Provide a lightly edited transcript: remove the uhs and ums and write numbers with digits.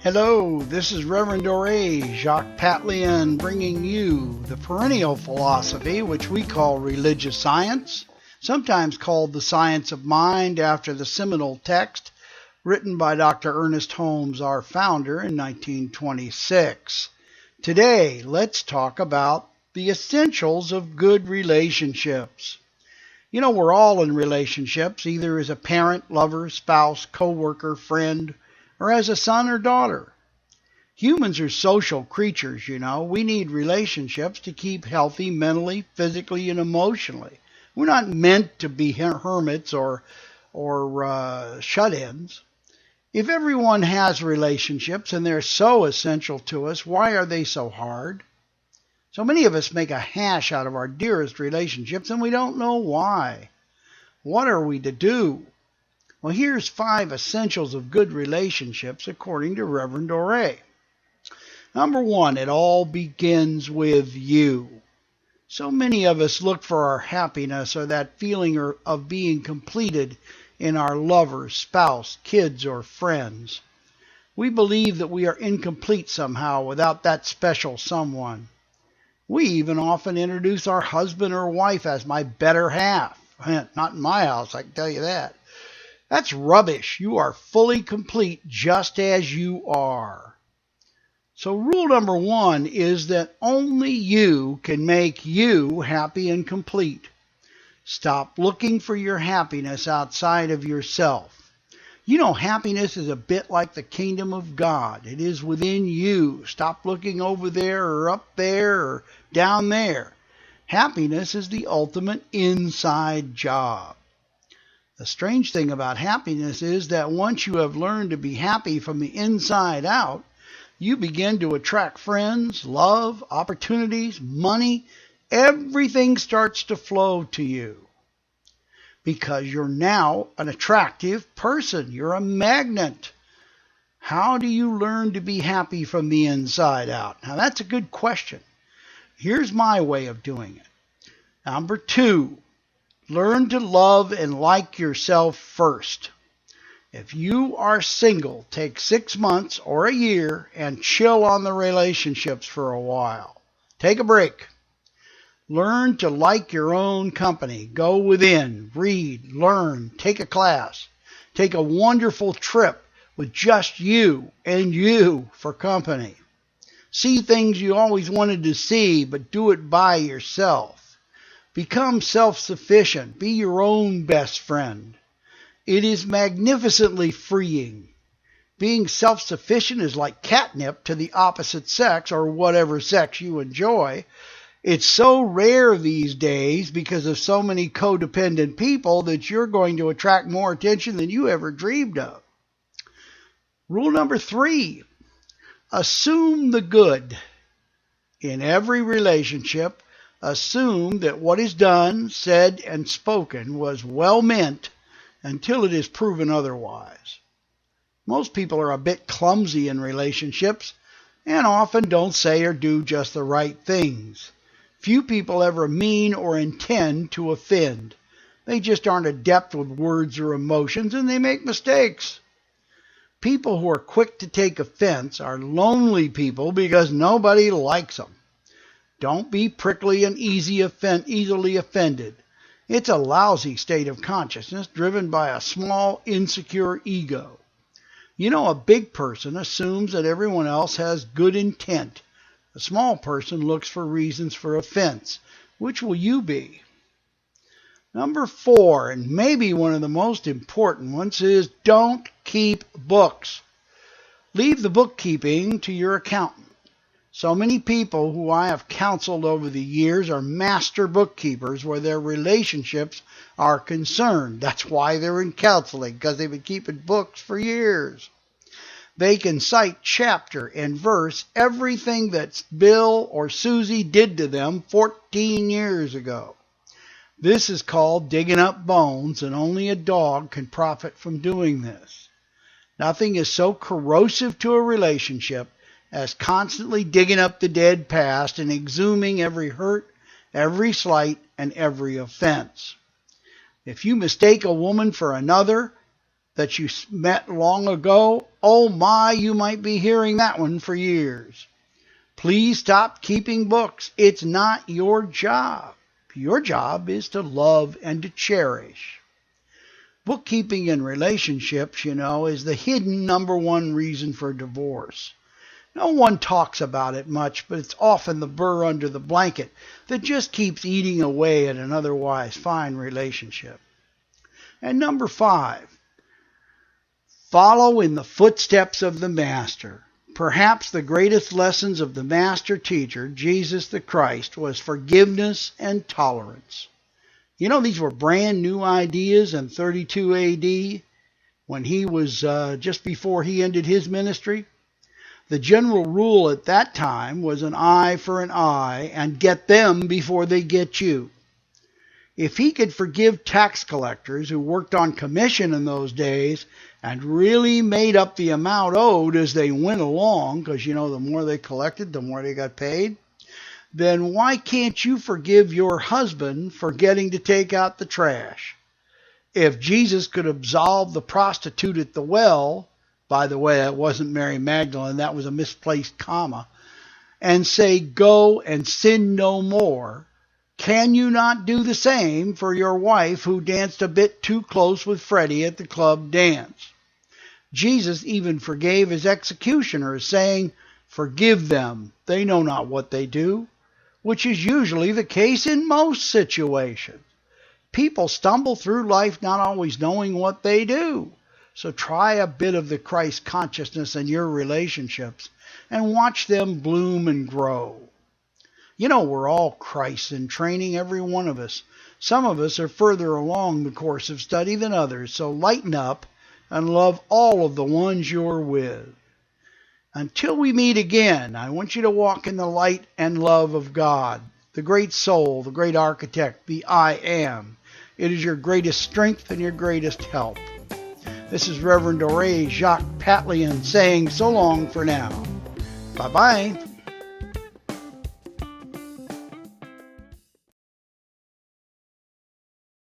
Hello, this is Reverend Dore Jacques Patlian bringing you the perennial philosophy, which we call religious science, sometimes called the science of mind after the seminal text written by Dr. Ernest Holmes, our founder, in 1926. Today, let's talk about the essentials of good relationships. You know, we're all in relationships, either as a parent, lover, spouse, co-worker, friend, or as a son or daughter. Humans are social creatures, you know. We need relationships to keep healthy mentally, physically, and emotionally. We're not meant to be hermits or shut-ins. If everyone has relationships and they're so essential to us, why are they so hard? So many of us make a hash out of our dearest relationships and we don't know why. What are we to do? Well, here's 5 essentials of good relationships according to Reverend Dore. Number 1, it all begins with you. So many of us look for our happiness or that feeling of being completed in our lover, spouse, kids, or friends. We believe that we are incomplete somehow without that special someone. We even often introduce our husband or wife as my better half. Not in my house, I can tell you that. That's rubbish. You are fully complete just as you are. So rule number 1 is that only you can make you happy and complete. Stop looking for your happiness outside of yourself. You know, happiness is a bit like the kingdom of God. It is within you. Stop looking over there or up there or down there. Happiness is the ultimate inside job. The strange thing about happiness is that once you have learned to be happy from the inside out, you begin to attract friends, love, opportunities, money. Everything starts to flow to you because you're now an attractive person. You're a magnet. How do you learn to be happy from the inside out? Now, that's a good question. Here's my way of doing it. Number 2. Learn to love and like yourself first. If you are single, take 6 months or a year and chill on the relationships for a while. Take a break. Learn to like your own company. Go within, read, learn, take a class. Take a wonderful trip with just you and you for company. See things you always wanted to see, but do it by yourself. Become self-sufficient. Be your own best friend. It is magnificently freeing. Being self-sufficient is like catnip to the opposite sex or whatever sex you enjoy. It's so rare these days because of so many codependent people that you're going to attract more attention than you ever dreamed of. Rule number 3, assume the good. In every relationship, assume that what is done, said, and spoken was well meant until it is proven otherwise. Most people are a bit clumsy in relationships and often don't say or do just the right things. Few people ever mean or intend to offend. They just aren't adept with words or emotions and they make mistakes. People who are quick to take offense are lonely people because nobody likes them. Don't be prickly and easily offended. It's a lousy state of consciousness driven by a small, insecure ego. You know, a big person assumes that everyone else has good intent. A small person looks for reasons for offense. Which will you be? Number 4, and maybe one of the most important ones, is don't keep books. Leave the bookkeeping to your accountant. So many people who I have counseled over the years are master bookkeepers where their relationships are concerned. That's why they're in counseling, because they've been keeping books for years. They can cite chapter and verse everything that Bill or Susie did to them 14 years ago. This is called digging up bones, and only a dog can profit from doing this. Nothing is so corrosive to a relationship as constantly digging up the dead past and exhuming every hurt, every slight, and every offense. If you mistake a woman for another, that you met long ago? Oh my, you might be hearing that one for years. Please stop keeping books. It's not your job. Your job is to love and to cherish. Bookkeeping in relationships, is the hidden #1 reason for divorce. No one talks about it much, but it's often the burr under the blanket that just keeps eating away at an otherwise fine relationship. And number 5, follow in the footsteps of the Master. Perhaps the greatest lessons of the Master Teacher, Jesus the Christ, was forgiveness and tolerance. These were brand new ideas in 32 AD when he was just before he ended his ministry. The general rule at that time was an eye for an eye and get them before they get you. If he could forgive tax collectors who worked on commission in those days and really made up the amount owed as they went along, because, the more they collected, the more they got paid, then why can't you forgive your husband for getting to take out the trash? If Jesus could absolve the prostitute at the well, by the way, that wasn't Mary Magdalene, that was a misplaced comma, and say, go and sin no more, can you not do the same for your wife who danced a bit too close with Freddie at the club dance? Jesus even forgave his executioners, saying, forgive them, they know not what they do, which is usually the case in most situations. People stumble through life not always knowing what they do. So try a bit of the Christ consciousness in your relationships and watch them bloom and grow. We're all Christ in training, every one of us. Some of us are further along the course of study than others, so lighten up and love all of the ones you're with. Until we meet again, I want you to walk in the light and love of God, the great soul, the great architect, the I Am. It is your greatest strength and your greatest help. This is Reverend Ore Jacques Patlian saying so long for now. Bye-bye.